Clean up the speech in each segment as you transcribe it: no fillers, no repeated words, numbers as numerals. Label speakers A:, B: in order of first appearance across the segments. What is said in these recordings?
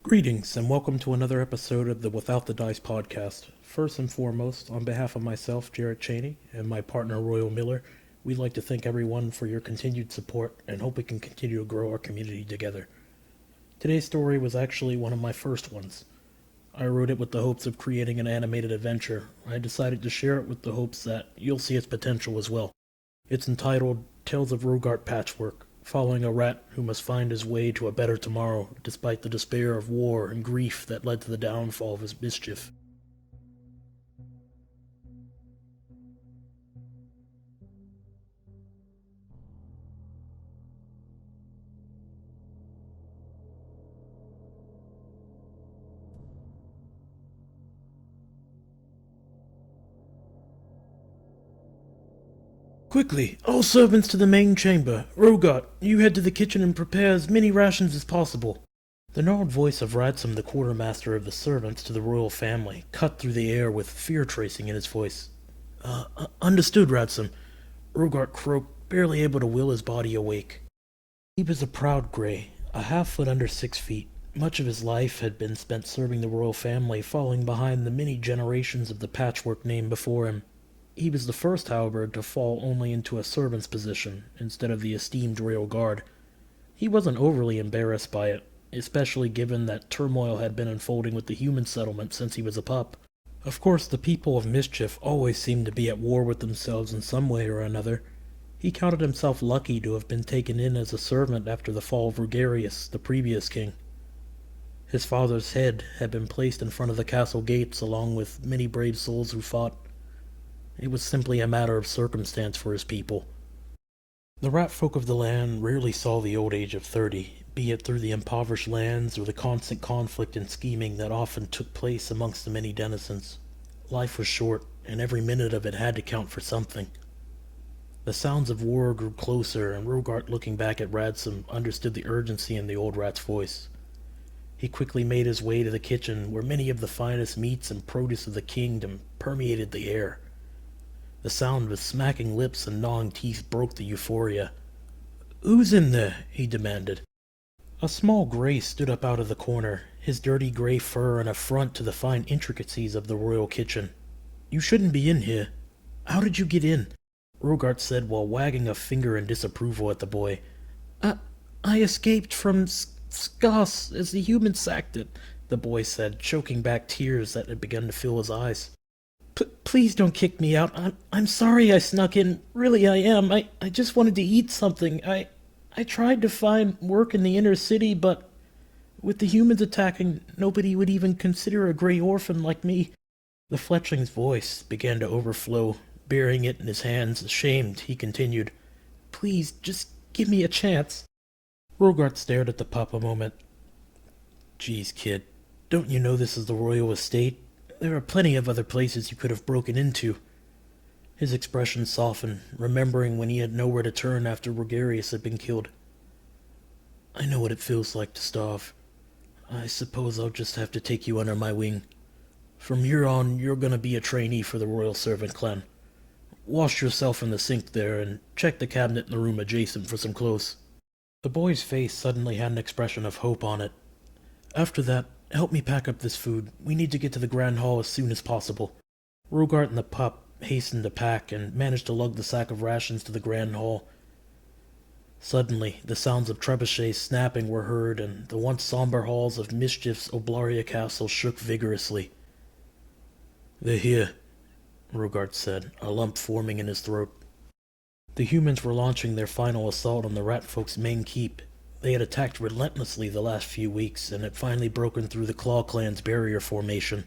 A: Greetings, and welcome to another episode of the Without the Dice podcast. First and foremost, on behalf of myself, Jarret Chaney, and my partner, Royal Miller, we'd like to thank everyone for your continued support and hope we can continue to grow our community together. Today's story was actually one of my first ones. I wrote it with the hopes of creating an animated adventure. I decided to share it with the hopes that you'll see its potential as well. It's entitled Tales of Rogart Patchwork, following a rat who must find his way to a better tomorrow despite the despair of war and grief that led to the downfall of his mischief. Quickly, all servants to the main chamber. Rogart, you head to the kitchen and prepare as many rations as possible. The gnarled voice of Radsome, the quartermaster of the servants to the royal family, cut through the air with fear tracing in his voice. Understood, Radsome. Rogart croaked, barely able to will his body awake. He was a proud grey, a half-foot under 6 feet. Much of his life had been spent serving the royal family, following behind the many generations of the Patchwork name before him. He was the first, however, to fall only into a servant's position, instead of the esteemed royal guard. He wasn't overly embarrassed by it, especially given that turmoil had been unfolding with the human settlement since he was a pup. Of course, the people of Mischief always seemed to be at war with themselves in some way or another. He counted himself lucky to have been taken in as a servant after the fall of Rogarius, the previous king. His father's head had been placed in front of the castle gates along with many brave souls who fought. It was simply a matter of circumstance for his people. The Ratfolk of the land rarely saw the old age of 30, be it through the impoverished lands or the constant conflict and scheming that often took place amongst the many denizens. Life was short, and every minute of it had to count for something. The sounds of war grew closer, and Rogart, looking back at Radsome, understood the urgency in the old rat's voice. He quickly made his way to the kitchen, where many of the finest meats and produce of the kingdom permeated the air. The sound of smacking lips and gnawing teeth broke the euphoria. "Who's in there?" he demanded. A small grey stood up out of the corner, his dirty grey fur an affront to the fine intricacies of the royal kitchen. "You shouldn't be in here. How did you get in?" Rogart said while wagging a finger in disapproval at the boy. I escaped from Skos as the humans sacked it," the boy said, choking back tears that had begun to fill his eyes. Please don't kick me out. I'm sorry I snuck in. Really, I am. I just wanted to eat something. I tried to find work in the inner city, but with the humans attacking, nobody would even consider a gray orphan like me." The fletchling's voice began to overflow. Bearing it in his hands, ashamed, he continued, "Please, just give me a chance." Rogart stared at the pup a moment. "Geez, kid, don't you know this is the royal estate? There are plenty of other places you could have broken into." His expression softened, remembering when he had nowhere to turn after Rogarius had been killed. "I know what it feels like to starve. I suppose I'll just have to take you under my wing. From here on, you're gonna be a trainee for the royal servant clan. Wash yourself in the sink there, and check the cabinet in the room adjacent for some clothes." The boy's face suddenly had an expression of hope on it. "After that, help me pack up this food. We need to get to the Grand Hall as soon as possible." Rogart and the pup hastened to pack and managed to lug the sack of rations to the Grand Hall. Suddenly, the sounds of trebuchets snapping were heard, and the once somber halls of Mischief's Oblaria Castle shook vigorously. "They're here," Rogart said, a lump forming in his throat. The humans were launching their final assault on the Ratfolk's main keep. They had attacked relentlessly the last few weeks, and had finally broken through the Claw clan's barrier formation.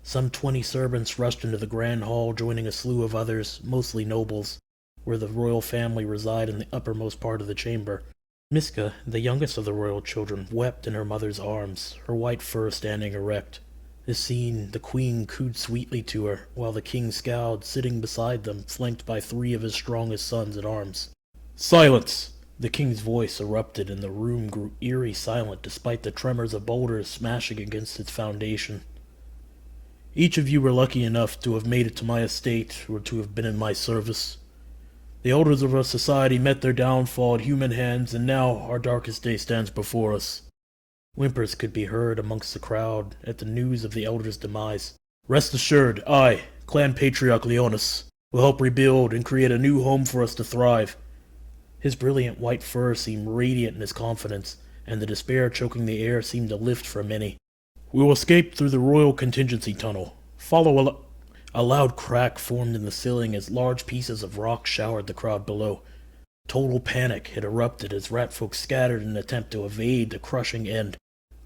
A: Some 20 servants rushed into the Grand Hall, joining a slew of others, mostly nobles, where the royal family reside in the uppermost part of the chamber. Miska, the youngest of the royal children, wept in her mother's arms, her white fur standing erect. This scene, the queen cooed sweetly to her, while the king scowled, sitting beside them, flanked by 3 of his strongest sons at arms. "Silence!" The king's voice erupted, and the room grew eerie silent despite the tremors of boulders smashing against its foundation. "Each of you were lucky enough to have made it to my estate, or to have been in my service. The elders of our society met their downfall at human hands, and now our darkest day stands before us. Whimpers could be heard amongst the crowd at the news of the elder's demise. "Rest assured, I, Clan Patriarch Leonis, will help rebuild and create a new home for us to thrive." His brilliant white fur seemed radiant in his confidence, and the despair choking the air seemed to lift for many. "We will escape through the Royal Contingency Tunnel. Follow a loud crack formed in the ceiling as large pieces of rock showered the crowd below. Total panic had erupted as Ratfolk scattered in an attempt to evade the crushing end.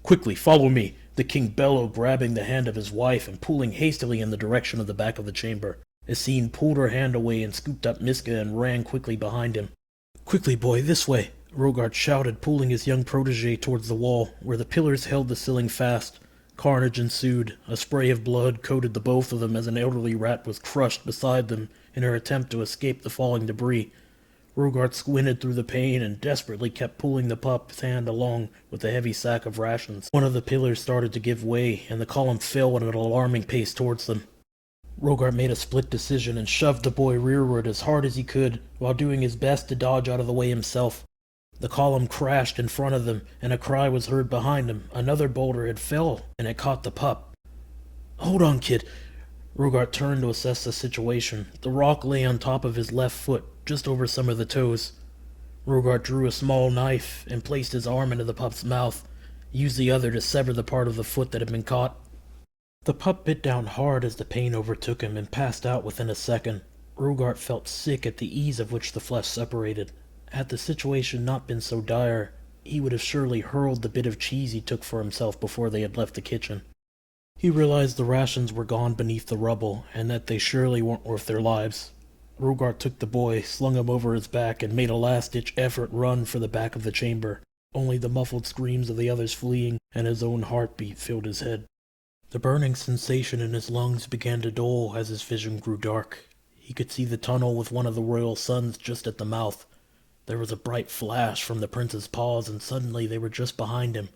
A: "Quickly, follow me!" the king bellowed, grabbing the hand of his wife and pulling hastily in the direction of the back of the chamber. Essene pulled her hand away and scooped up Miska and ran quickly behind him. "Quickly, boy, this way!" Rogart shouted, pulling his young protege towards the wall, where the pillars held the ceiling fast. Carnage ensued. A spray of blood coated the both of them as an elderly rat was crushed beside them in her attempt to escape the falling debris. Rogart squinted through the pain and desperately kept pulling the pup's hand along with the heavy sack of rations. One of the pillars started to give way, and the column fell at an alarming pace towards them. Rogart made a split decision and shoved the boy rearward as hard as he could, while doing his best to dodge out of the way himself. The column crashed in front of them, and a cry was heard behind him. Another boulder had fell, and it caught the pup. "Hold on, kid." Rogart turned to assess the situation. The rock lay on top of his left foot, just over some of the toes. Rogart drew a small knife and placed his arm into the pup's mouth, used the other to sever the part of the foot that had been caught. The pup bit down hard as the pain overtook him and passed out within a second. Rogart felt sick at the ease of which the flesh separated. Had the situation not been so dire, he would have surely hurled the bit of cheese he took for himself before they had left the kitchen. He realized the rations were gone beneath the rubble, and that they surely weren't worth their lives. Rogart took the boy, slung him over his back, and made a last-ditch effort run for the back of the chamber. Only the muffled screams of the others fleeing and his own heartbeat filled his head. The burning sensation in his lungs began to dull as his vision grew dark. He could see the tunnel with one of the royal suns just at the mouth. There was a bright flash from the prince's paws, and suddenly they were just behind him.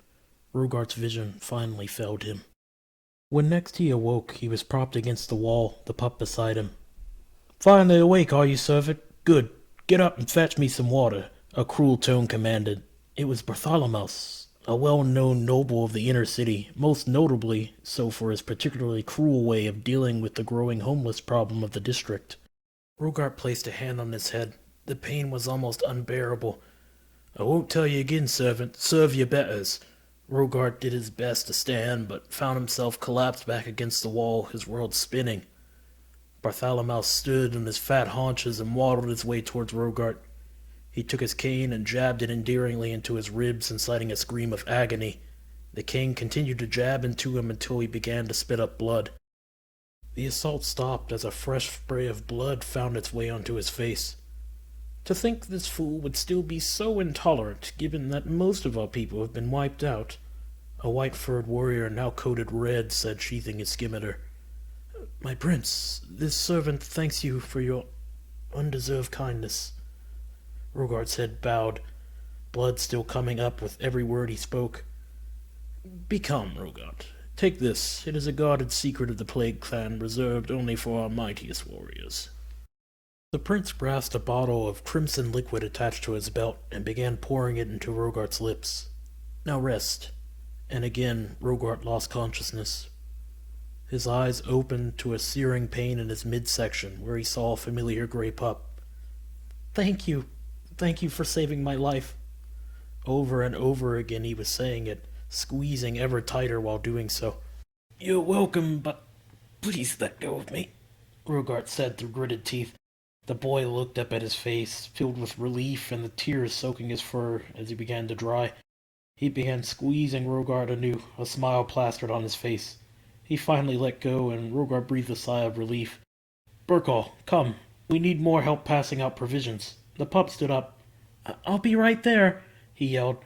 A: Rogart's vision finally failed him. When next he awoke, he was propped against the wall, the pup beside him. "Finally awake, are you, servant? Good. Get up and fetch me some water," a cruel tone commanded. It was Bartholomew, a well-known noble of the inner city, most notably so for his particularly cruel way of dealing with the growing homeless problem of the district. Rogart placed a hand on his head. The pain was almost unbearable. "I won't tell you again, servant. Serve your betters." Rogart did his best to stand, but found himself collapsed back against the wall, his world spinning. Bartholomew stood on his fat haunches and waddled his way towards Rogart. He took his cane and jabbed it endearingly into his ribs, inciting a scream of agony. The king continued to jab into him until he began to spit up blood. The assault stopped as a fresh spray of blood found its way onto his face. To think this fool would still be so intolerant, given that most of our people have been wiped out. A white-furred warrior, now coated red, said, sheathing his scimitar. "My prince, this servant thanks you for your undeserved kindness." Rogart's head bowed, blood still coming up with every word he spoke. "Be calm, Rogart. Take this. It is a guarded secret of the Plague Clan, reserved only for our mightiest warriors." The prince grasped a bottle of crimson liquid attached to his belt and began pouring it into Rogart's lips. "Now rest." And again Rogart lost consciousness. His eyes opened to a searing pain in his midsection, where he saw a familiar gray pup. "Thank you. Thank you for saving my life." Over and over again he was saying it, squeezing ever tighter while doing so. "You're welcome, but please let go of me," Rogart said through gritted teeth. The boy looked up at his face, filled with relief and the tears soaking his fur as he began to dry. He began squeezing Rogart anew, a smile plastered on his face. He finally let go, and Rogart breathed a sigh of relief. "Burkall, come. We need more help passing out provisions." The pup stood up. "I'll be right there," he yelled.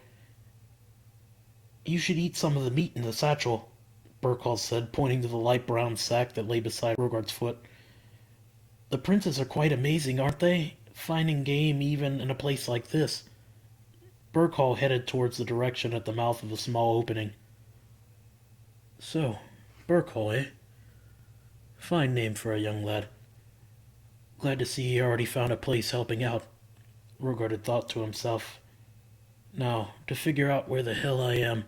A: "You should eat some of the meat in the satchel," Burkall said, pointing to the light brown sack that lay beside Rogart's foot. "The princes are quite amazing, aren't they? Finding game even in a place like this." Burkall headed towards the direction at the mouth of the small opening. "So, Burkall, eh? Fine name for a young lad. Glad to see he already found a place helping out," Rogart had thought to himself. "Now, to figure out where the hell I am."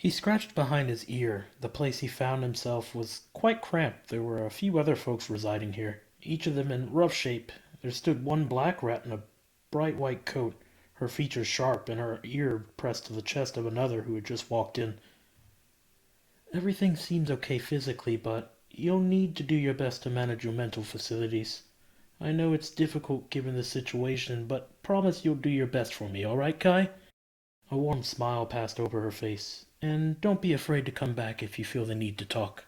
A: He scratched behind his ear. The place he found himself was quite cramped. There were a few other folks residing here, each of them in rough shape. There stood one black rat in a bright white coat, her features sharp and her ear pressed to the chest of another who had just walked in. Everything seems okay physically, but you'll need to do your best to manage your mental facilities. I know it's difficult given the situation, but promise you'll do your best for me, alright, Kai? A warm smile passed over her face. And don't be afraid to come back if you feel the need to talk.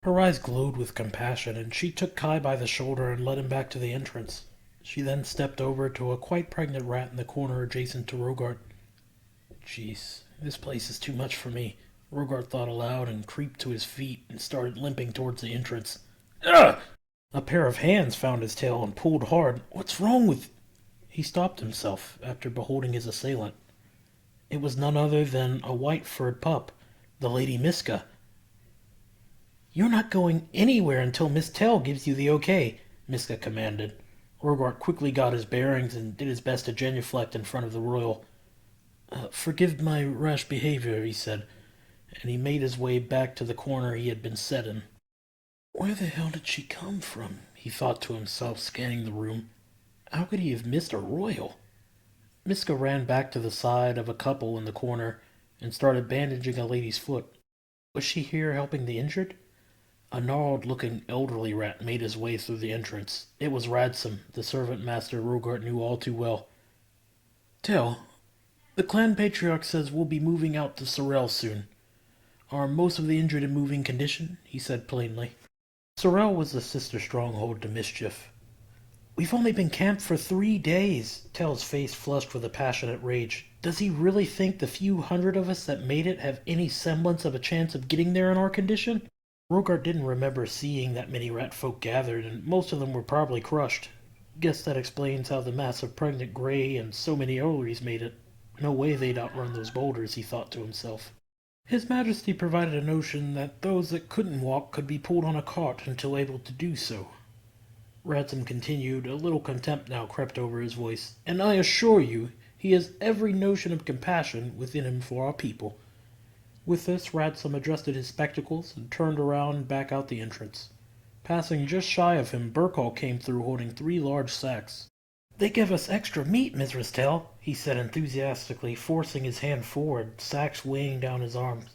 A: Her eyes glowed with compassion, and she took Kai by the shoulder and led him back to the entrance. She then stepped over to a quite pregnant rat in the corner adjacent to Rogart. Jeez, this place is too much for me, Rogart thought aloud and creeped to his feet and started limping towards the entrance. Ugh! A pair of hands found his tail and pulled hard. What's wrong with... He stopped himself after beholding his assailant. It was none other than a white-furred pup, the Lady Miska. You're not going anywhere until Miss Tell gives you the okay, Miska commanded. Rogart quickly got his bearings and did his best to genuflect in front of the royal. Forgive my rash behavior, he said, and he made his way back to the corner he had been set in. Where the hell did she come from? He thought to himself, scanning the room. How could he have missed a royal? Miska ran back to the side of a couple in the corner and started bandaging a lady's foot. Was she here helping the injured? A gnarled-looking elderly rat made his way through the entrance. It was Radsome, the servant master Rogart knew all too well. Tell, the clan patriarch says we'll be moving out to Sorrel soon. Are most of the injured in moving condition? He said plainly. Sorrel was the sister stronghold to Mischief. We've only been camped for 3 days. Tell's face flushed with a passionate rage. Does he really think the few hundred of us that made it have any semblance of a chance of getting there in our condition? Rogart didn't remember seeing that many rat folk gathered, and most of them were probably crushed. Guess that explains how the mass of pregnant gray and so many elderlies made it. No way they'd outrun those boulders, he thought to himself. His Majesty provided a notion that those that couldn't walk could be pulled on a cart until able to do so. Radsome continued, a little contempt now crept over his voice, and I assure you, he has every notion of compassion within him for our people. With this, Radsome adjusted his spectacles and turned around back out the entrance. Passing just shy of him, Burkhall came through holding 3 large sacks. They give us extra meat, Mistress Tell, he said enthusiastically, forcing his hand forward, sacks weighing down his arms.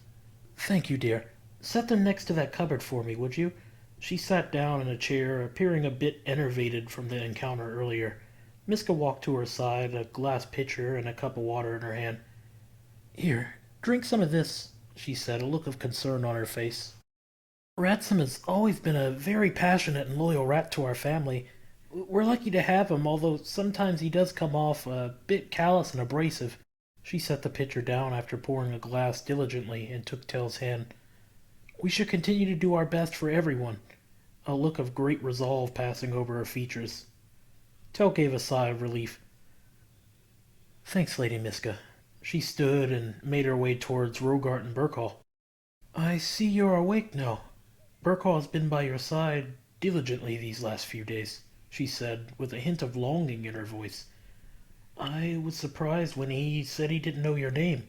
A: Thank you, dear. Set them next to that cupboard for me, would you? She sat down in a chair, appearing a bit enervated from the encounter earlier. Miska walked to her side, a glass pitcher and a cup of water in her hand. Here, drink some of this, she said, a look of concern on her face. Radsome has always been a very passionate and loyal rat to our family. We're lucky to have him, although sometimes he does come off a bit callous and abrasive. She set the pitcher down after pouring a glass diligently and took Tell's hand. We should continue to do our best for everyone, a look of great resolve passing over her features. Tell gave a sigh of relief. Thanks, Lady Miska. She stood and made her way towards Rogart and Burkhall. I see you're awake now. Burkhall has been by your side diligently these last few days, she said, with a hint of longing in her voice. I was surprised when he said he didn't know your name,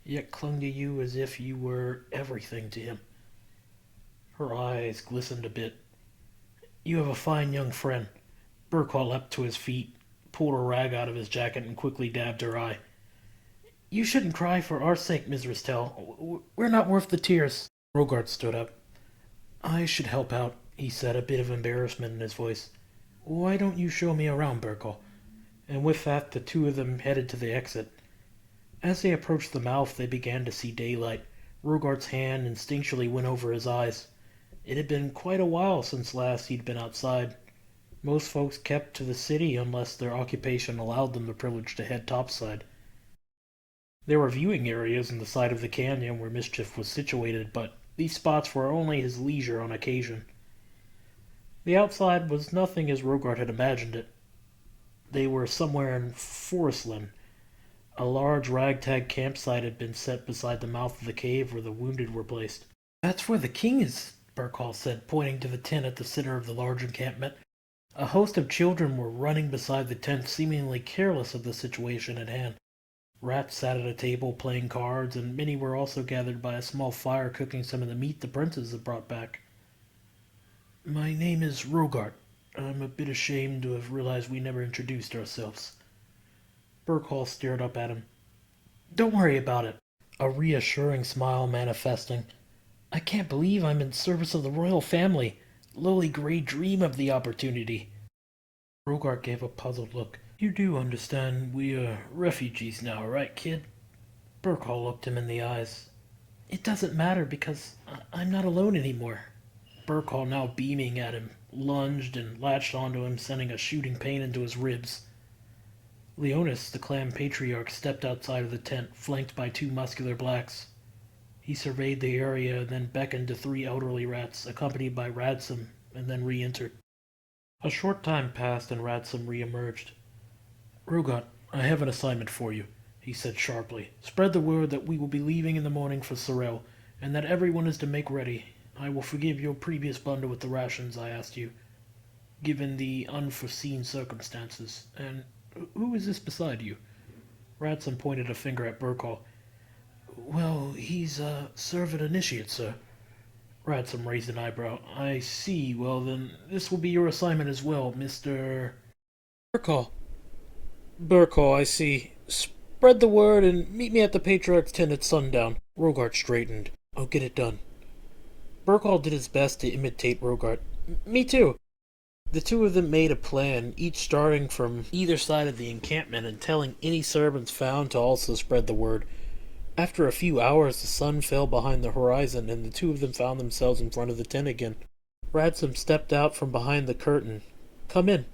A: yet clung to you as if you were everything to him. Her eyes glistened a bit. You have a fine young friend. Burkhall leapt to his feet, pulled a rag out of his jacket, and quickly dabbed her eye. You shouldn't cry for our sake, Mistress Tell. We're not worth the tears. Rogart stood up. I should help out, he said, a bit of embarrassment in his voice. Why don't you show me around, Burkhall? And with that, the two of them headed to the exit. As they approached the mouth, they began to see daylight. Rogart's hand instinctually went over his eyes. It had been quite a while since last he'd been outside. Most folks kept to the city unless their occupation allowed them the privilege to head topside. There were viewing areas in the side of the canyon where Mischief was situated, but these spots were only his leisure on occasion. The outside was nothing as Rogart had imagined it. They were somewhere in Forestland. A large ragtag campsite had been set beside the mouth of the cave where the wounded were placed. That's where the king is, Burkhall said, pointing to the tent at the center of the large encampment. A host of children were running beside the tent, seemingly careless of the situation at hand. Rats sat at a table playing cards, and many were also gathered by a small fire cooking some of the meat the princes had brought back. My name is Rogart. I'm a bit ashamed to have realized we never introduced ourselves. Burkhall stared up at him. Don't worry about it. A reassuring smile manifesting. I can't believe I'm in service of the royal family. Lowly Grey dream of the opportunity. Rogart gave a puzzled look. You do understand we are refugees now, right, kid? Burkhall looked him in the eyes. It doesn't matter because I'm not alone anymore. Burkhall, now beaming at him, lunged and latched onto him, sending a shooting pain into his ribs. Leonis, the clan patriarch, stepped outside of the tent, flanked by two muscular blacks. He surveyed the area, then beckoned to three elderly rats, accompanied by Radsome, and then re-entered. A short time passed, and Radsome re-emerged. Rogart, I have an assignment for you, he said sharply. Spread the word that we will be leaving in the morning for Sorel, and that everyone is to make ready. I will forgive your previous blunder with the rations I asked you, given the unforeseen circumstances. And who is this beside you? Radsome pointed a finger at Burkhall. Well, he's a servant initiate, sir. Radsome raised an eyebrow. I see. Well, then, this will be your assignment as well, Mr. Burkhall. Burkhall, I see. Spread the word and meet me at the Patriarch's tent at sundown. Rogart straightened. I'll get it done. Burkhall did his best to imitate Rogart. Me too. The two of them made a plan, each starting from either side of the encampment and telling any servants found to also spread the word. After a few hours, the sun fell behind the horizon, and the two of them found themselves in front of the tent again. Radsome stepped out from behind the curtain. Come in,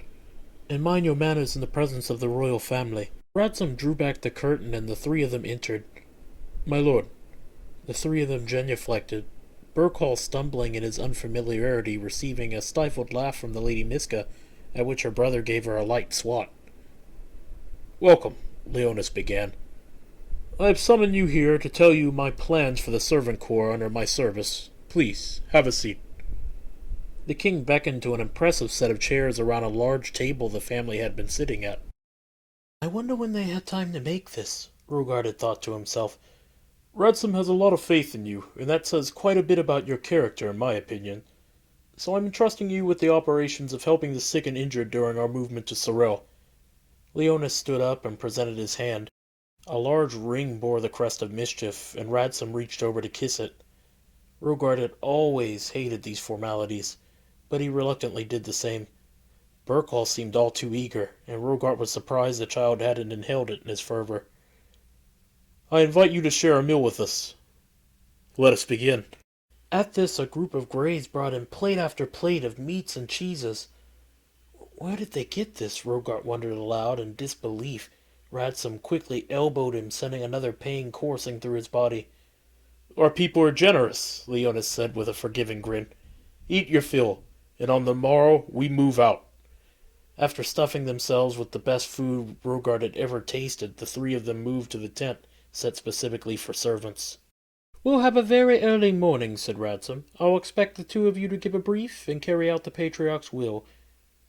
A: and mind your manners in the presence of the royal family. Radsome drew back the curtain, and the three of them entered. My lord. The three of them genuflected, Burkhall stumbling in his unfamiliarity, receiving a stifled laugh from the Lady Miska, at which her brother gave her a light swat. Welcome, Leonis began. I have summoned you here to tell you my plans for the servant corps under my service. Please, have a seat. The king beckoned to an impressive set of chairs around a large table the family had been sitting at. I wonder when they had time to make this, Rogart had thought to himself. Radsome has a lot of faith in you, and that says quite a bit about your character, in my opinion. So I'm entrusting you with the operations of helping the sick and injured during our movement to Sorel. Leonis stood up and presented his hand. A large ring bore the crest of Mischief, and Radsome reached over to kiss it. Rogart had always hated these formalities, but he reluctantly did the same. Burkhall seemed all too eager, and Rogart was surprised the child hadn't inhaled it in his fervor. I invite you to share a meal with us. Let us begin. At this, a group of Greys brought in plate after plate of meats and cheeses. Where did they get this? Rogart wondered aloud in disbelief. Radsome quickly elbowed him, sending another pain coursing through his body. Our people are generous, Leonis said with a forgiving grin. Eat your fill, and on the morrow we move out. After stuffing themselves with the best food Rogart had ever tasted, the three of them moved to the tent, set specifically for servants. We'll have a very early morning, said Radsome. I'll expect the two of you to give a brief and carry out the Patriarch's will.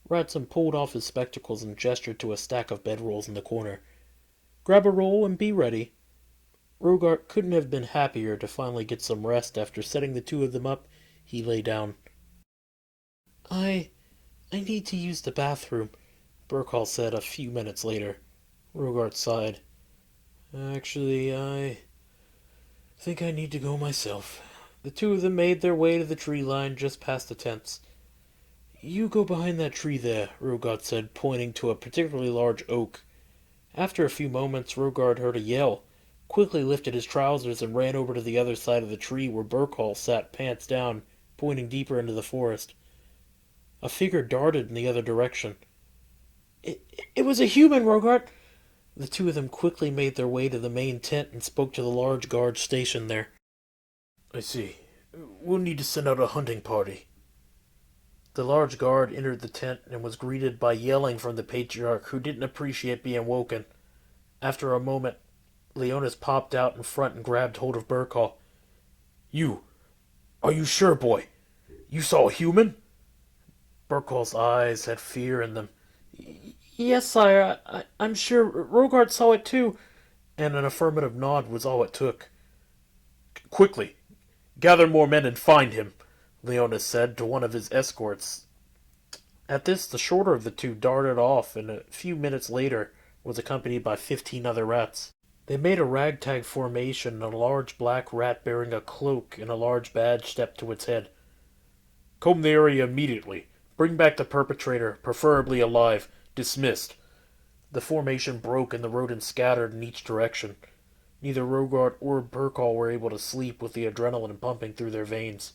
A: Radsome pulled off his spectacles and gestured to a stack of bedrolls in the corner. Grab a roll and be ready. Rogart couldn't have been happier to finally get some rest. After setting the two of them up, he lay down. I need to use the bathroom, Burkhall said a few minutes later. Rogart sighed. Actually, I think I need to go myself. The two of them made their way to the tree line just past the tents. You go behind that tree there, Rogart said, pointing to a particularly large oak. After a few moments, Rogart heard a yell, quickly lifted his trousers, and ran over to the other side of the tree where Burkhall sat pants down, pointing deeper into the forest. A figure darted in the other direction. It was a human, Rogart! The two of them quickly made their way to the main tent and spoke to the large guard stationed there. I see. We'll need to send out a hunting party. The large guard entered the tent and was greeted by yelling from the patriarch, who didn't appreciate being woken. After a moment, Leonis popped out in front and grabbed hold of Burkhall. Are you sure, boy? You saw a human? Burkhall's eyes had fear in them. Yes, sire, I'm sure. Rogart saw it too. and an affirmative nod was all it took. "Quickly, gather more men and find him," Leonis said to one of his escorts. At this, the shorter of the two darted off, and a few minutes later was accompanied by 15 other rats. They made a ragtag formation, and a large black rat bearing a cloak and a large badge stepped to its head. "Comb the area immediately. Bring back the perpetrator, preferably alive. Dismissed." The formation broke and the rodents scattered in each direction. Neither Rogart or Burkall were able to sleep with the adrenaline pumping through their veins.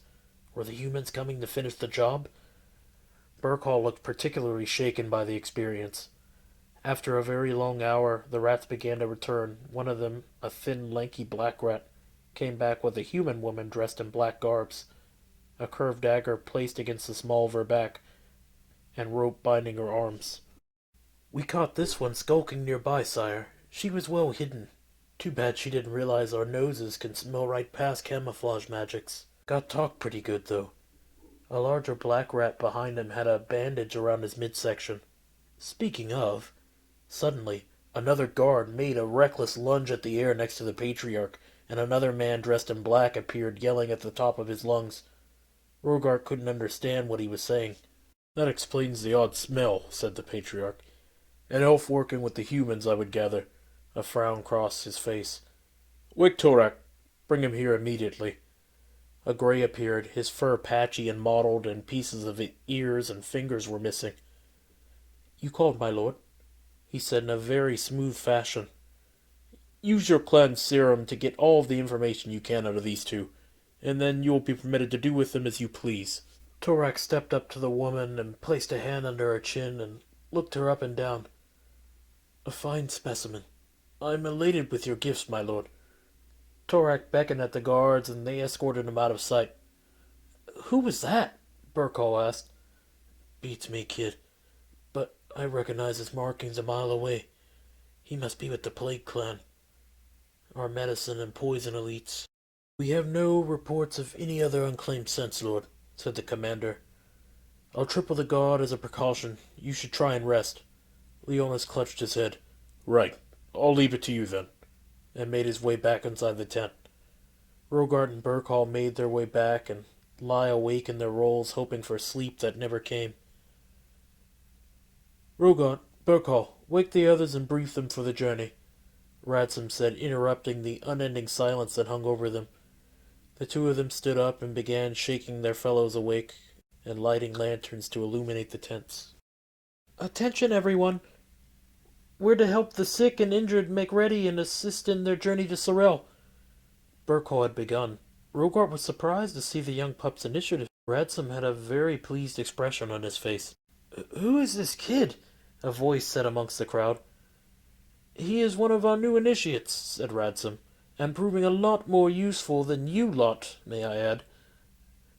A: Were the humans coming to finish the job? Burkall looked particularly shaken by the experience. After a very long hour, the rats began to return. One of them, a thin, lanky black rat, came back with a human woman dressed in black garbs, a curved dagger placed against the small of her back, and rope binding her arms. "We caught this one skulking nearby, sire. She was well hidden. Too bad she didn't realize our noses can smell right past camouflage magics. Got talked pretty good, though." A larger black rat behind him had a bandage around his midsection. "Speaking of..." Suddenly, another guard made a reckless lunge at the air next to the Patriarch, and another man dressed in black appeared, yelling at the top of his lungs. Rogart couldn't understand what he was saying. "That explains the odd smell," said the Patriarch. "An elf working with the humans, I would gather." A frown crossed his face. "Wake Torak. Bring him here immediately." A gray appeared, his fur patchy and mottled, and pieces of ears and fingers were missing. "You called, my lord?" he said in a very smooth fashion. "Use your clan serum to get all of the information you can out of these two, and then you will be permitted to do with them as you please." Torak stepped up to the woman and placed a hand under her chin and looked her up and down. "A fine specimen. I am elated with your gifts, my lord." Torak beckoned at the guards, and they escorted him out of sight. "Who was that?" Burkall asked. "Beats me, kid. But I recognize his markings a mile away. He must be with the Plague Clan. Our medicine and poison elites." "We have no reports of any other unclaimed scents, lord," said the commander. "I'll triple the guard as a precaution. You should try and rest." Leonis clutched his head. "Right. I'll leave it to you then," and made his way back inside the tent. Rogart and Burkall made their way back and lie awake in their rolls, hoping for sleep that never came. "Rogart, Burkall, wake the others and brief them for the journey," Radsome said, interrupting the unending silence that hung over them. The two of them stood up and began shaking their fellows awake and lighting lanterns to illuminate the tents. "Attention, everyone! We're to help the sick and injured make ready and assist in their journey to Sorel." Burkall had begun. Rogart was surprised to see the young pup's initiative. Radsome had a very pleased expression on his face. "Who is this kid?" a voice said amongst the crowd. "He is one of our new initiates," said Radsome, "and proving a lot more useful than you lot, may I add."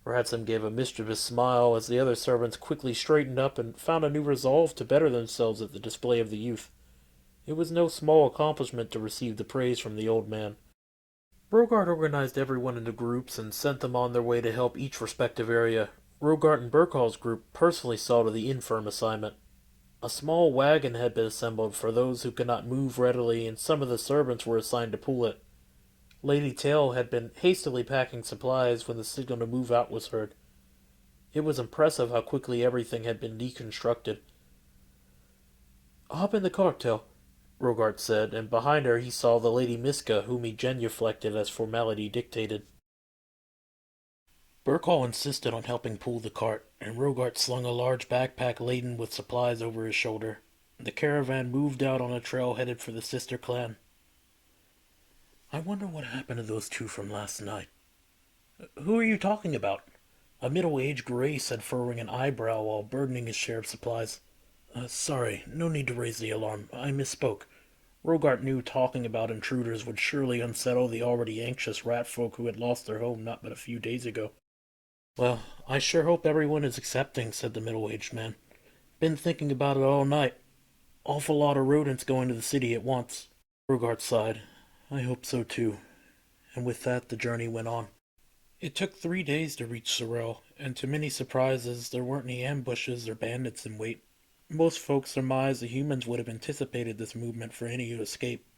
A: Radsome gave a mischievous smile as the other servants quickly straightened up and found a new resolve to better themselves at the display of the youth. It was no small accomplishment to receive the praise from the old man. Rogart organized everyone into groups and sent them on their way to help each respective area. Rogart and Burkall's group personally saw to the infirm assignment. A small wagon had been assembled for those who could not move readily, and some of the servants were assigned to pull it. Lady Tail had been hastily packing supplies when the signal to move out was heard. It was impressive how quickly everything had been deconstructed. "Hop in the cart, Tail," Rogart said, and behind her he saw the Lady Miska, whom he genuflected as formality dictated. Burkall insisted on helping pull the cart, and Rogart slung a large backpack laden with supplies over his shoulder. The caravan moved out on a trail headed for the sister clan. "I wonder what happened to those two from last night." "Who are you talking about?" A middle-aged gray said, furrowing an eyebrow while burdening his share of supplies. Sorry, no need to raise the alarm. I misspoke. Rogart knew talking about intruders would surely unsettle the already anxious ratfolk who had lost their home not but a few days ago. "Well, I sure hope everyone is accepting," said the middle-aged man. "Been thinking about it all night. Awful lot of rodents going to the city at once." Rogart sighed. "I hope so too." And with that the journey went on. It took 3 days to reach Sorel, and to many surprises there weren't any ambushes or bandits in wait. Most folks surmised the humans would have anticipated this movement for any who escaped.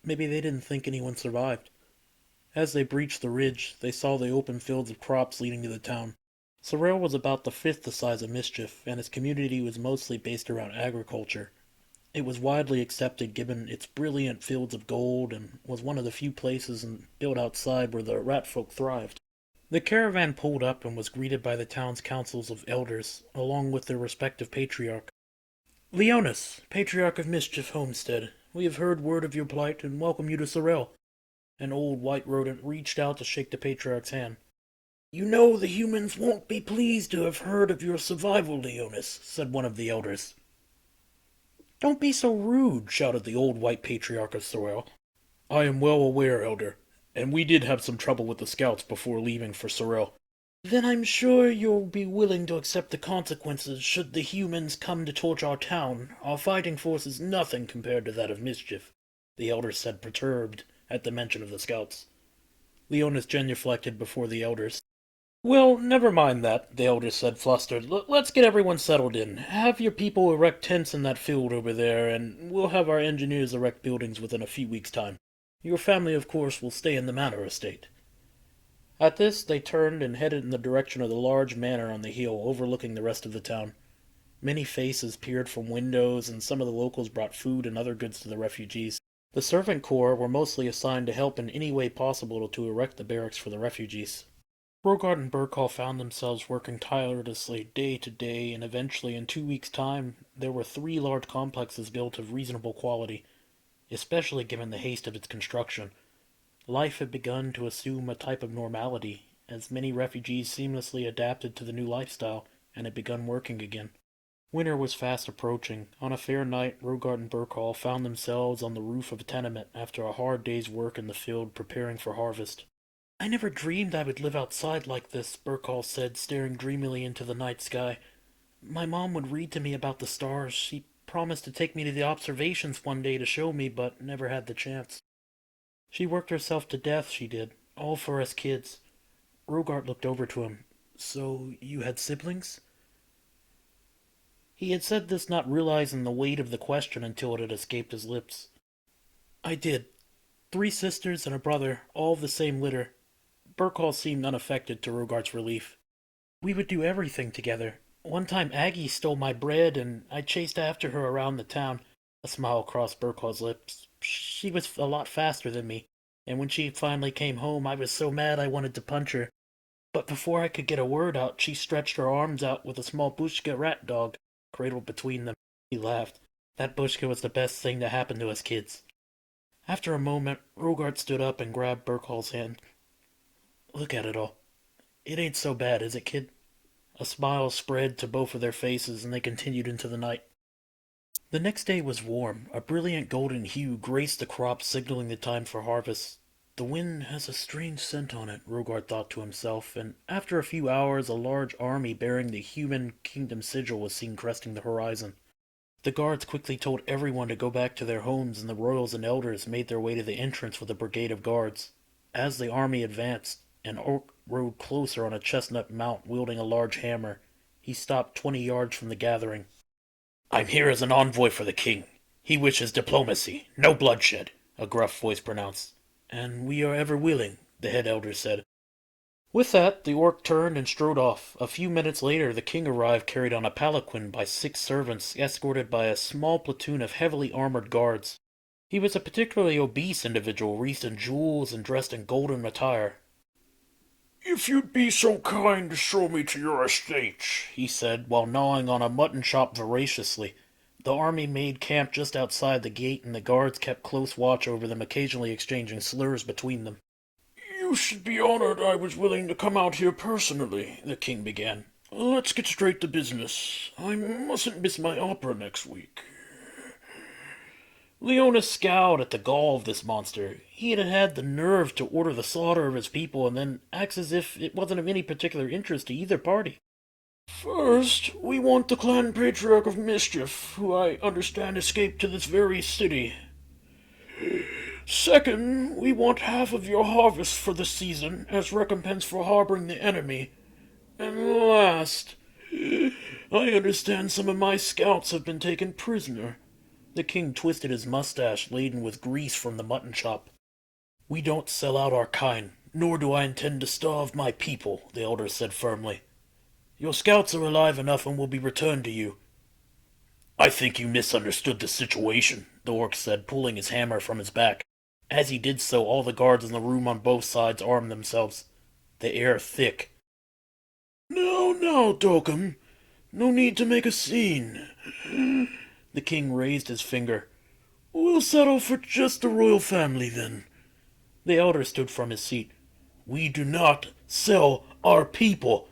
A: Maybe they didn't think anyone survived. As they breached the ridge, they saw the open fields of crops leading to the town. Sorrel was about the fifth the size of Mischief, and its community was mostly based around agriculture. It was widely accepted given its brilliant fields of gold and was one of the few places built outside where the Ratfolk thrived. The caravan pulled up and was greeted by the town's councils of elders, along with their respective patriarch. Leonis, Patriarch of Mischief Homestead, we have heard word of your plight and welcome you to Sorrel. An old white rodent reached out to shake the patriarch's hand. You know the humans won't be pleased to have heard of your survival, Leonis, said one of the elders. Don't be so rude, shouted the old white patriarch of Sorrel. I am well aware, elder, and we did have some trouble with the scouts before leaving for Sorrel. Then I'm sure you'll be willing to accept the consequences should the humans come to torch our town. Our fighting force is nothing compared to that of Mischief, the elder said, perturbed at the mention of the scouts. Leonis genuflected before the elders. Well, never mind that, the elder said, flustered. Let's get everyone settled in. Have your people erect tents in that field over there, and we'll have our engineers erect buildings within a few weeks' time. Your family, of course, will stay in the manor estate. At this, they turned and headed in the direction of the large manor on the hill overlooking the rest of the town. Many faces peered from windows, and some of the locals brought food and other goods to the refugees. The servant corps were mostly assigned to help in any way possible to erect the barracks for the refugees. Rogart and Burkall found themselves working tirelessly day to day, and eventually, in 2 weeks' time, there were 3 large complexes built of reasonable quality, especially given the haste of its construction. Life had begun to assume a type of normality, as many refugees seamlessly adapted to the new lifestyle and had begun working again. Winter was fast approaching. On a fair night, Rogart and Burkall found themselves on the roof of a tenement after a hard day's work in the field preparing for harvest. I never dreamed I would live outside like this, Burkall said, staring dreamily into the night sky. My mom would read to me about the stars. She promised to take me to the observations one day to show me, but never had the chance. She worked herself to death, she did, all for us kids. Rogart looked over to him. So, you had siblings? He had said this not realizing the weight of the question until it had escaped his lips. I did. 3 sisters and a brother, all of the same litter. Burkall seemed unaffected to Rogart's relief. We would do everything together. One time Aggie stole my bread, and I chased after her around the town. A smile crossed Burkall's lips. She was a lot faster than me, and when she finally came home, I was so mad I wanted to punch her. But before I could get a word out, she stretched her arms out with a small Bushka rat dog, cradled between them. He laughed. That Bushka was the best thing to happen to us kids. After a moment, Rogart stood up and grabbed Burkall's hand. Look at it all. It ain't so bad, is it, kid? A smile spread to both of their faces, and they continued into the night. The next day was warm. A brilliant golden hue graced the crops, signaling the time for harvest. The wind has a strange scent on it, Rogart thought to himself, and after a few hours a large army bearing the human kingdom sigil was seen cresting the horizon. The guards quickly told everyone to go back to their homes, and the royals and elders made their way to the entrance with a brigade of guards. As the army advanced, an orc rode closer on a chestnut mount wielding a large hammer. He stopped 20 yards from the gathering. I'm here as an envoy for the king. He wishes diplomacy, no bloodshed, a gruff voice pronounced. And we are ever willing, the head elder said. With that, the orc turned and strode off. A few minutes later, the king arrived carried on a palanquin by 6 servants, escorted by a small platoon of heavily armored guards. He was a particularly obese individual, wreathed in jewels and dressed in golden attire. If you'd be so kind to show me to your estate, he said, while gnawing on a mutton chop voraciously. The army made camp just outside the gate, and the guards kept close watch over them, occasionally exchanging slurs between them. You should be honored I was willing to come out here personally, the king began. Let's get straight to business. I mustn't miss my opera next week. Leonis scowled at the gall of this monster. He had had the nerve to order the slaughter of his people and then acts as if it wasn't of any particular interest to either party. First, we want the clan Patriarch of Mischief, who I understand escaped to this very city. Second, we want half of your harvest for the season as recompense for harboring the enemy. And last, I understand some of my scouts have been taken prisoner. The king twisted his mustache laden with grease from the mutton chop. "We don't sell out our kind, nor do I intend to starve my people," the elder said firmly. "Your scouts are alive enough and will be returned to you." "I think you misunderstood the situation," the orc said, pulling his hammer from his back. As he did so, all the guards in the room on both sides armed themselves, the air thick. "Now, Dorcam. No need to make a scene." The king raised his finger. "We'll settle for just the royal family, then." The elder stood from his seat. "We do not sell our people."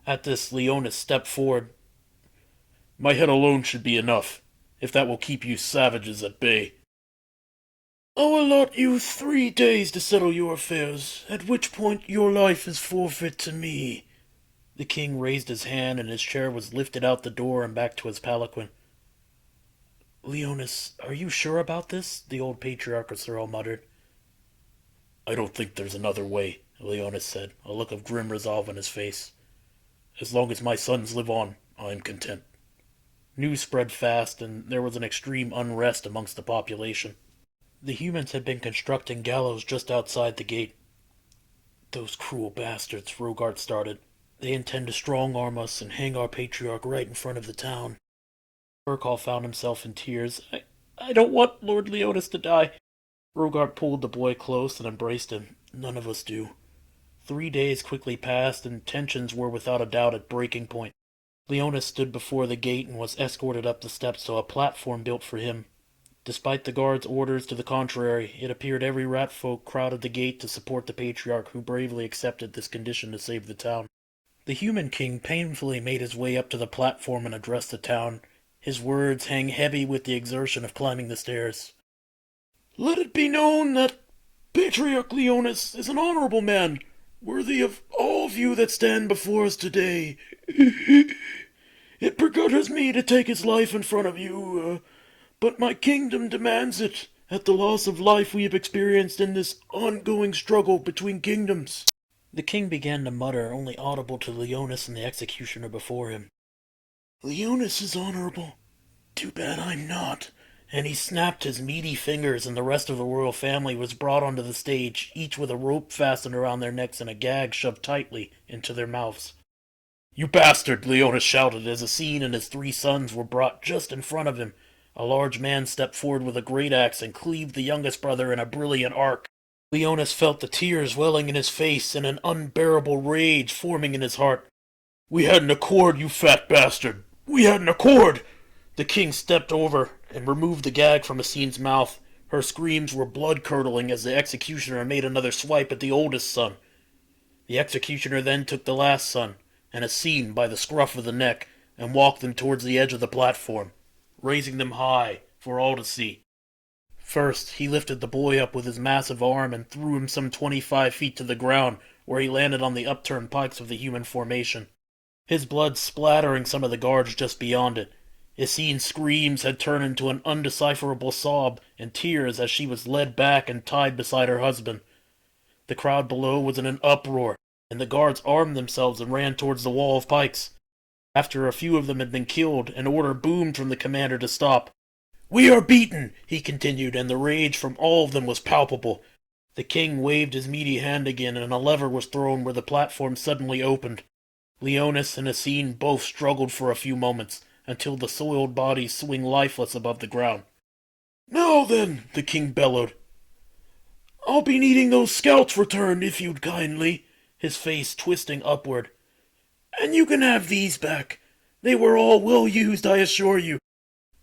A: At this, Leonis stepped forward. "My head alone should be enough, if that will keep you savages at bay." "I'll allot you 3 days to settle your affairs, at which point your life is forfeit to me." The king raised his hand, and his chair was lifted out the door and back to his palanquin. "Leonis, are you sure about this?" the old patriarch of Cyril muttered. "I don't think there's another way," Leonis said, a look of grim resolve on his face. "As long as my sons live on, I'm content." News spread fast, and there was an extreme unrest amongst the population. The humans had been constructing gallows just outside the gate. "Those cruel bastards," Rogart started. "They intend to strong-arm us and hang our patriarch right in front of the town." Burkall found himself in tears. I don't want Lord Leonis to die." Rogart pulled the boy close and embraced him. "None of us do." 3 days quickly passed, and tensions were without a doubt at breaking point. Leonis stood before the gate and was escorted up the steps to a platform built for him. Despite the guards' orders to the contrary, it appeared every ratfolk crowded the gate to support the patriarch, who bravely accepted this condition to save the town. The human king painfully made his way up to the platform and addressed the town. His words hang heavy with the exertion of climbing the stairs. "Let it be known that Patriarch Leonis is an honorable man, worthy of all of you that stand before us today. It begutters me to take his life in front of you, but my kingdom demands it, at the loss of life we have experienced in this ongoing struggle between kingdoms." The king began to mutter, only audible to Leonis and the executioner before him. "Leonis is honorable. Too bad I'm not." And he snapped his meaty fingers, and the rest of the royal family was brought onto the stage, each with a rope fastened around their necks and a gag shoved tightly into their mouths. "You bastard!" Leonis shouted as Asin and his 3 sons were brought just in front of him. A large man stepped forward with a great axe and cleaved the youngest brother in a brilliant arc. Leonis felt the tears welling in his face and an unbearable rage forming in his heart. "We had an accord, you fat bastard! We had an accord!" The king stepped over and removed the gag from Asin's mouth. Her screams were blood-curdling as the executioner made another swipe at the oldest son. The executioner then took the last son, and Asin by the scruff of the neck, and walked them towards the edge of the platform, raising them high for all to see. First, he lifted the boy up with his massive arm and threw him some 25 feet to the ground, where he landed on the upturned pikes of the human formation, his blood splattering some of the guards just beyond it. Asin's screams had turned into an undecipherable sob and tears as she was led back and tied beside her husband. The crowd below was in an uproar, and the guards armed themselves and ran towards the wall of pikes. After a few of them had been killed, an order boomed from the commander to stop. "We are beaten," he continued, and the rage from all of them was palpable. The king waved his meaty hand again, and a lever was thrown where the platform suddenly opened. Leonis and Asin both struggled for a few moments, until the soiled bodies swing lifeless above the ground. "Now then," the king bellowed, "I'll be needing those scouts returned, if you'd kindly," his face twisting upward. "And you can have these back. They were all well used, I assure you."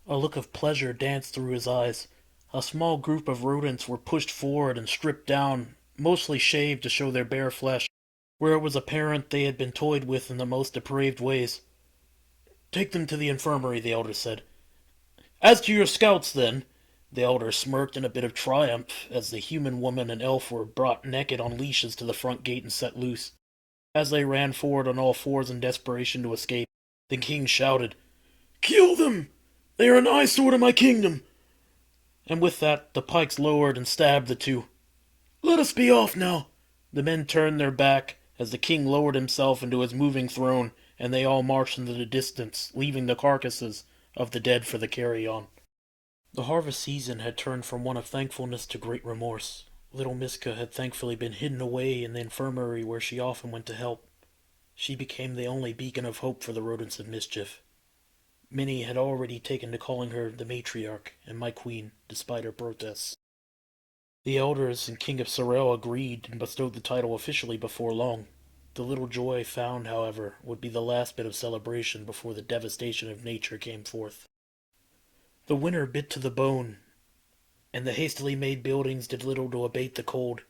A: A look of pleasure danced through his eyes. A small group of rodents were pushed forward and stripped down, mostly shaved to show their bare flesh, where it was apparent they had been toyed with in the most depraved ways. "Take them to the infirmary," the elder said. "As to your scouts, then," the elder smirked in a bit of triumph as the human woman and elf were brought naked on leashes to the front gate and set loose. As they ran forward on all fours in desperation to escape, the king shouted, "Kill them! They are an eyesore to my kingdom!" And with that, the pikes lowered and stabbed the 2. "Let us be off now." The men turned their back as the king lowered himself into his moving throne, and they all marched into the distance, leaving the carcasses of the dead for the carry-on. The harvest season had turned from one of thankfulness to great remorse. Little Miska had thankfully been hidden away in the infirmary where she often went to help. She became the only beacon of hope for the rodents of mischief. Many had already taken to calling her the matriarch and my queen, despite her protests. The elders and King of Sorel agreed and bestowed the title officially before long. The little joy found, however, would be the last bit of celebration before the devastation of nature came forth. The winter bit to the bone, and the hastily made buildings did little to abate the cold,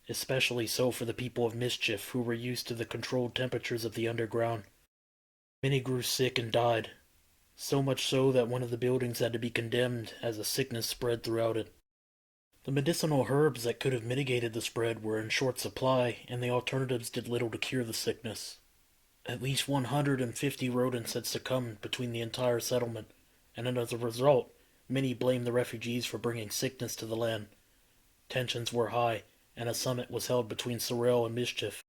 A: especially so for the people of mischief who were used to the controlled temperatures of the underground. Many grew sick and died, so much so that one of the buildings had to be condemned as a sickness spread throughout it. The medicinal herbs that could have mitigated the spread were in short supply, and the alternatives did little to cure the sickness. At least 150 rodents had succumbed between the entire settlement, and as a result, many blamed the refugees for bringing sickness to the land. Tensions were high, and a summit was held between Sorel and Mischief.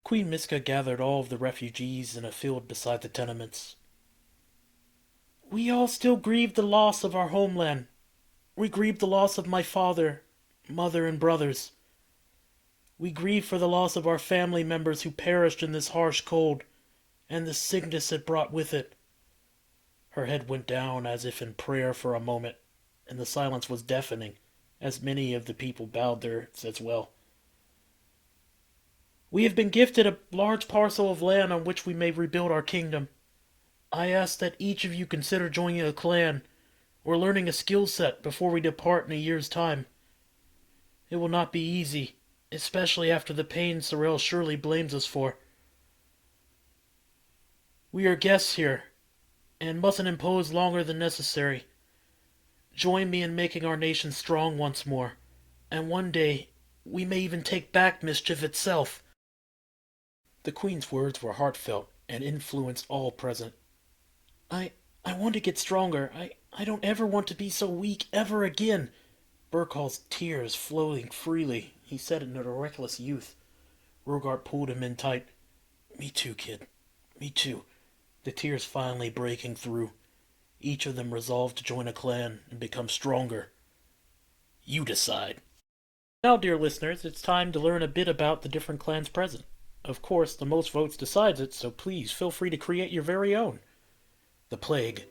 A: Queen Miska gathered all of the refugees in a field beside the tenements. "We all still grieve the loss of our homeland. We grieve the loss of my father, mother, and brothers. We grieve for the loss of our family members who perished in this harsh cold, and the sickness it brought with it." Her head went down as if in prayer for a moment, and the silence was deafening, as many of the people bowed their heads as well. "We have been gifted a large parcel of land on which we may rebuild our kingdom. I ask that each of you consider joining a clan, or learning a skill set before we depart in a year's time. It will not be easy, especially after the pain Sorel surely blames us for. We are guests here, and mustn't impose longer than necessary. Join me in making our nation strong once more, and one day we may even take back mischief itself." The Queen's words were heartfelt and influenced all present. I want to get stronger. I don't ever want to be so weak ever again." Burkhal's tears flowing freely. He said it in a reckless youth. Rogart pulled him in tight. "Me too, kid. Me too." The tears finally breaking through. Each of them resolved to join a clan and become stronger. "You decide." Now, dear listeners, it's time to learn a bit about the different clans present. Of course, the most votes decides it, so please feel free to create your very own. The Plague.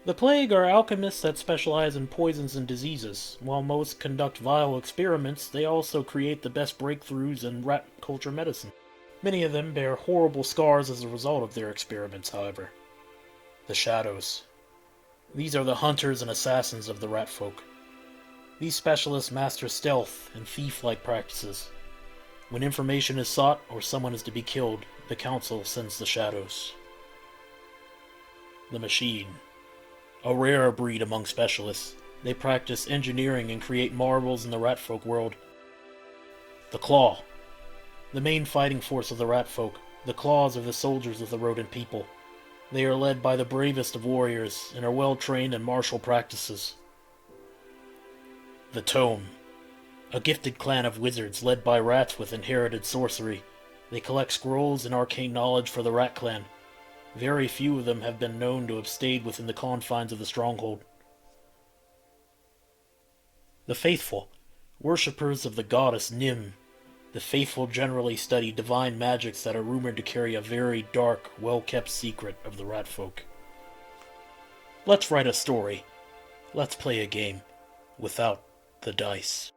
A: The Plague are alchemists that specialize in poisons and diseases. While most conduct vile experiments, they also create the best breakthroughs in rat culture medicine. Many of them bear horrible scars as a result of their experiments, however. The Shadows. These are the hunters and assassins of the Ratfolk. These specialists master stealth and thief-like practices. When information is sought or someone is to be killed, the Council sends the Shadows. The Machine. A rare breed among specialists. They practice engineering and create marvels in the Ratfolk world. The Claw. The main fighting force of the Ratfolk. The claws are the soldiers of the rodent people. They are led by the bravest of warriors and are well trained in martial practices. The Tome. A gifted clan of wizards led by rats with inherited sorcery. They collect scrolls and arcane knowledge for the Rat Clan. Very few of them have been known to have stayed within the confines of the stronghold. The Faithful. Worshippers of the goddess Nim. The Faithful generally study divine magics that are rumored to carry a very dark, well-kept secret of the Ratfolk. Let's write a story. Let's play a game without the dice.